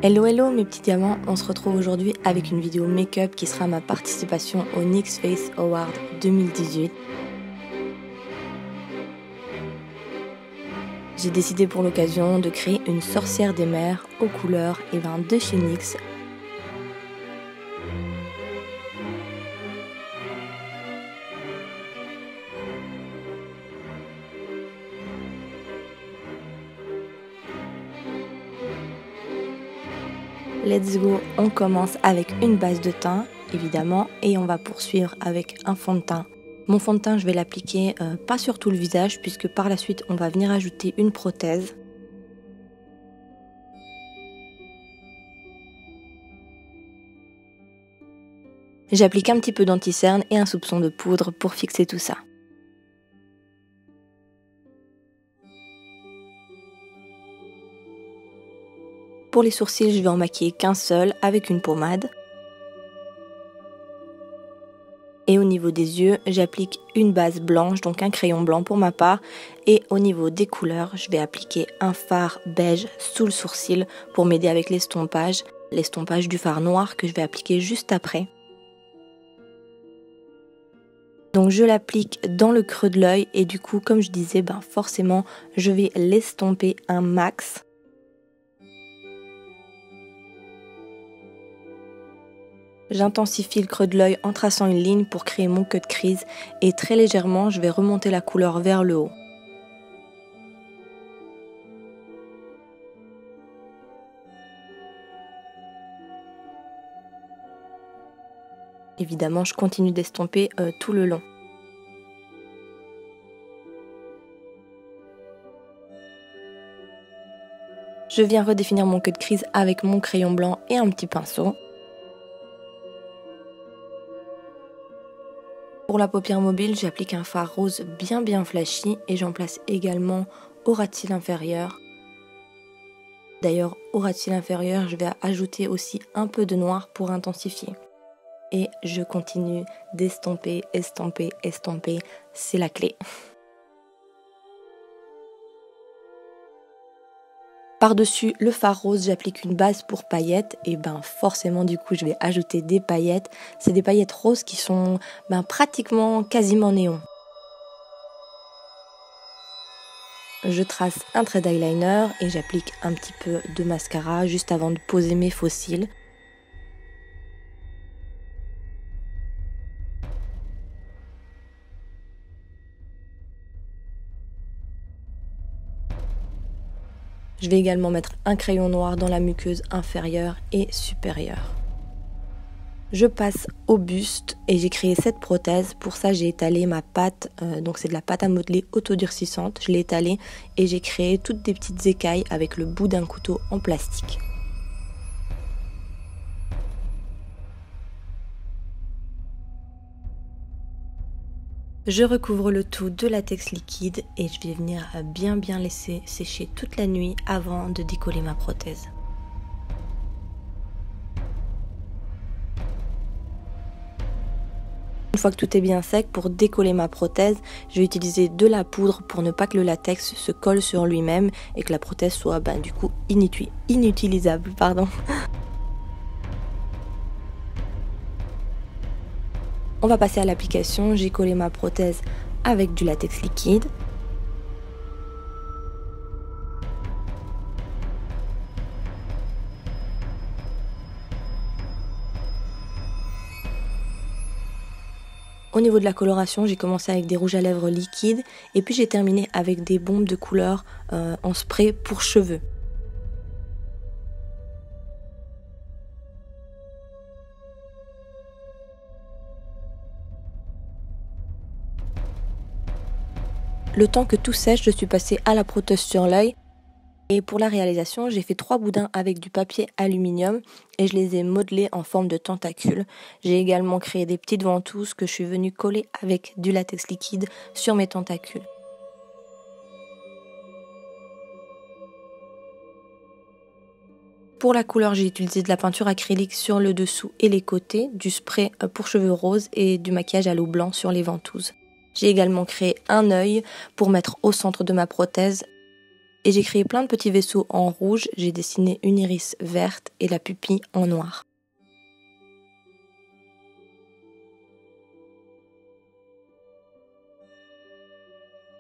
Hello hello mes petits diamants, on se retrouve aujourd'hui avec une vidéo make-up qui sera ma participation au NYX Face Award 2018. J'ai décidé pour l'occasion de créer une sorcière des mers aux couleurs de chez NYX. Let's go, on commence avec une base de teint, évidemment, et on va poursuivre avec un fond de teint. Mon fond de teint, je vais l'appliquer pas sur tout le visage, puisque par la suite, on va venir ajouter une prothèse. J'applique un petit peu d'anti-cerne et un soupçon de poudre pour fixer tout ça. Pour les sourcils, je vais en maquiller qu'un seul avec une pommade. Et au niveau des yeux, j'applique une base blanche, donc un crayon blanc pour ma part. Et au niveau des couleurs, je vais appliquer un fard beige sous le sourcil pour m'aider avec l'estompage du fard noir que je vais appliquer juste après. Donc je l'applique dans le creux de l'œil et du coup, comme je disais, forcément, je vais l'estomper un max. J'intensifie le creux de l'œil en traçant une ligne pour créer mon cut crease et très légèrement je vais remonter la couleur vers le haut. Évidemment, je continue d'estomper tout le long. Je viens redéfinir mon cut crease avec mon crayon blanc et un petit pinceau. Pour la paupière mobile, j'applique un fard rose bien flashy et j'en place également au ras de cils inférieur. D'ailleurs, au ras de cils inférieur, je vais ajouter aussi un peu de noir pour intensifier. Et je continue d'estomper, estomper, c'est la clé. Par-dessus le fard rose, j'applique une base pour paillettes et forcément du coup je vais ajouter des paillettes. C'est des paillettes roses qui sont pratiquement quasiment néon. Je trace un trait d'eyeliner et j'applique un petit peu de mascara juste avant de poser mes faux cils. Je vais également mettre un crayon noir dans la muqueuse inférieure et supérieure. Je passe au buste et j'ai créé cette prothèse. Pour ça, j'ai étalé ma pâte, donc c'est de la pâte à modeler autodurcissante. Je l'ai étalée et j'ai créé toutes des petites écailles avec le bout d'un couteau en plastique. Je recouvre le tout de latex liquide et je vais venir bien laisser sécher toute la nuit avant de décoller ma prothèse. Une fois que tout est bien sec, pour décoller ma prothèse, je vais utiliser de la poudre pour ne pas que le latex se colle sur lui-même et que la prothèse soit du coup inutilisable. On va passer à l'application. J'ai collé ma prothèse avec du latex liquide. Au niveau de la coloration, j'ai commencé avec des rouges à lèvres liquides et puis j'ai terminé avec des bombes de couleur en spray pour cheveux. Le temps que tout sèche, je suis passée à la prothèse sur l'œil. Et pour la réalisation, j'ai fait 3 boudins avec du papier aluminium et je les ai modelés en forme de tentacules. J'ai également créé des petites ventouses que je suis venue coller avec du latex liquide sur mes tentacules. Pour la couleur, j'ai utilisé de la peinture acrylique sur le dessous et les côtés, du spray pour cheveux roses et du maquillage à l'eau blanc sur les ventouses. J'ai également créé un œil pour mettre au centre de ma prothèse. Et j'ai créé plein de petits vaisseaux en rouge, j'ai dessiné une iris verte et la pupille en noir.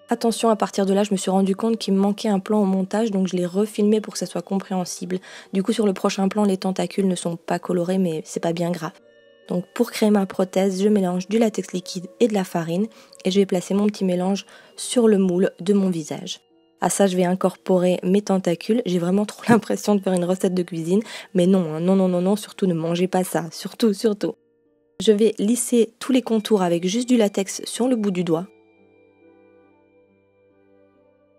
Attention, à partir de là, je me suis rendu compte qu'il me manquait un plan au montage, donc je l'ai refilmé pour que ça soit compréhensible. Du coup, sur le prochain plan, les tentacules ne sont pas colorés, mais c'est pas bien grave. Donc pour créer ma prothèse, je mélange du latex liquide et de la farine, et je vais placer mon petit mélange sur le moule de mon visage. À ça, je vais incorporer mes tentacules. J'ai vraiment trop l'impression de faire une recette de cuisine, mais non, hein, non, non, non, non, surtout ne mangez pas ça, surtout, surtout. Je vais lisser tous les contours avec juste du latex sur le bout du doigt.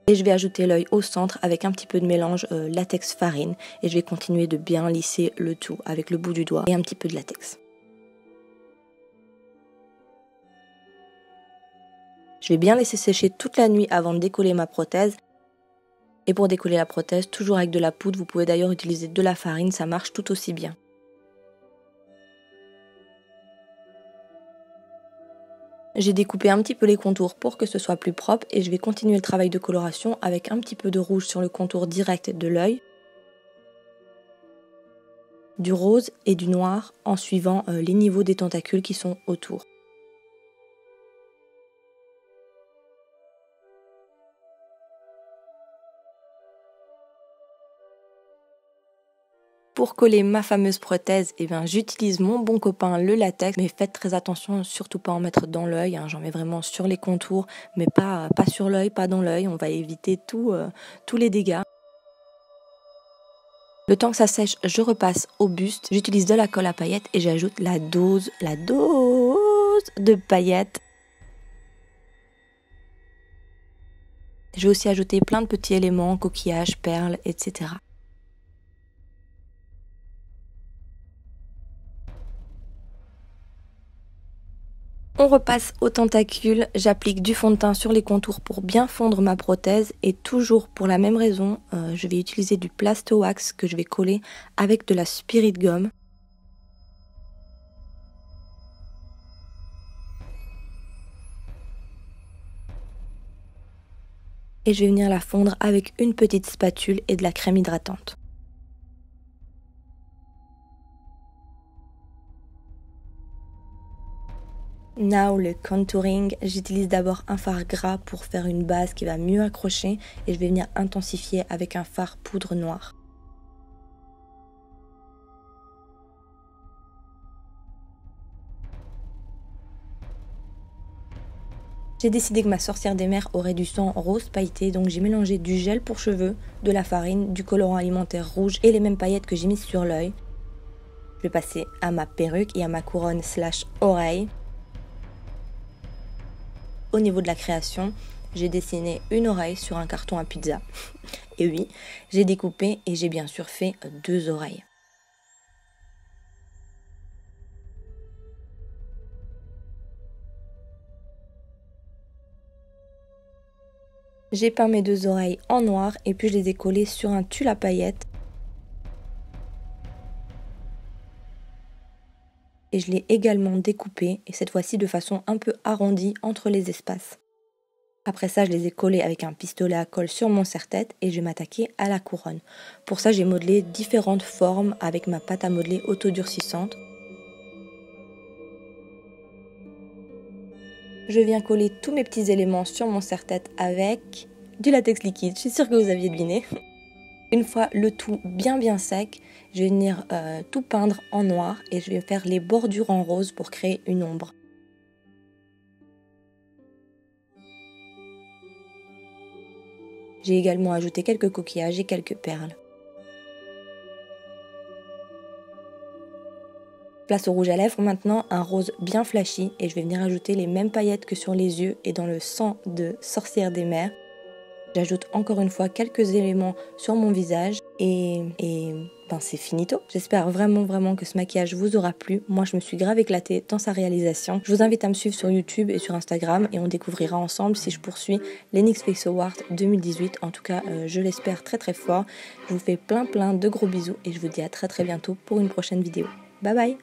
Et je vais ajouter l'œil au centre avec un petit peu de mélange latex farine. Et je vais continuer de bien lisser le tout avec le bout du doigt et un petit peu de latex. Je vais bien laisser sécher toute la nuit avant de décoller ma prothèse. Et pour décoller la prothèse, toujours avec de la poudre, vous pouvez d'ailleurs utiliser de la farine, ça marche tout aussi bien. J'ai découpé un petit peu les contours pour que ce soit plus propre et je vais continuer le travail de coloration avec un petit peu de rouge sur le contour direct de l'œil, du rose et du noir en suivant les niveaux des tentacules qui sont autour. Pour coller ma fameuse prothèse, j'utilise mon bon copain le latex, mais faites très attention, surtout pas en mettre dans l'œil, hein. J'en mets vraiment sur les contours, mais pas sur l'œil, pas dans l'œil, on va éviter tous les dégâts. Le temps que ça sèche, je repasse au buste, j'utilise de la colle à paillettes et j'ajoute la dose de paillettes. Je vais aussi ajouter plein de petits éléments, coquillages, perles, etc. On repasse aux tentacules, j'applique du fond de teint sur les contours pour bien fondre ma prothèse et toujours pour la même raison, je vais utiliser du Plasto Wax que je vais coller avec de la Spirit Gum. Et je vais venir la fondre avec une petite spatule et de la crème hydratante. Now le contouring, j'utilise d'abord un fard gras pour faire une base qui va mieux accrocher et je vais venir intensifier avec un fard poudre noire. J'ai décidé que ma sorcière des mers aurait du sang rose pailleté, donc j'ai mélangé du gel pour cheveux, de la farine, du colorant alimentaire rouge et les mêmes paillettes que j'ai mises sur l'œil. Je vais passer à ma perruque et à ma couronne / oreille. Au niveau de la création, j'ai dessiné une oreille sur un carton à pizza. Et oui, j'ai découpé et j'ai bien sûr fait 2 oreilles. J'ai peint mes 2 oreilles en noir et puis je les ai collées sur un tulle à paillettes. Et je l'ai également découpé, et cette fois-ci de façon un peu arrondie entre les espaces. Après ça, je les ai collés avec un pistolet à colle sur mon serre-tête et je vais m'attaquer à la couronne. Pour ça, j'ai modelé différentes formes avec ma pâte à modeler autodurcissante. Je viens coller tous mes petits éléments sur mon serre-tête avec du latex liquide, je suis sûre que vous aviez deviné. Une fois le tout bien sec, je vais venir tout peindre en noir et je vais faire les bordures en rose pour créer une ombre. J'ai également ajouté quelques coquillages et quelques perles. Place au rouge à lèvres maintenant, un rose bien flashy et je vais venir ajouter les mêmes paillettes que sur les yeux et dans le sang de sorcière des mers. J'ajoute encore une fois quelques éléments sur mon visage et c'est finito. J'espère vraiment que ce maquillage vous aura plu. Moi, je me suis grave éclatée dans sa réalisation. Je vous invite à me suivre sur YouTube et sur Instagram et on découvrira ensemble si je poursuis l'Enix Face Award 2018. En tout cas, je l'espère très fort. Je vous fais plein de gros bisous et je vous dis à très bientôt pour une prochaine vidéo. Bye bye!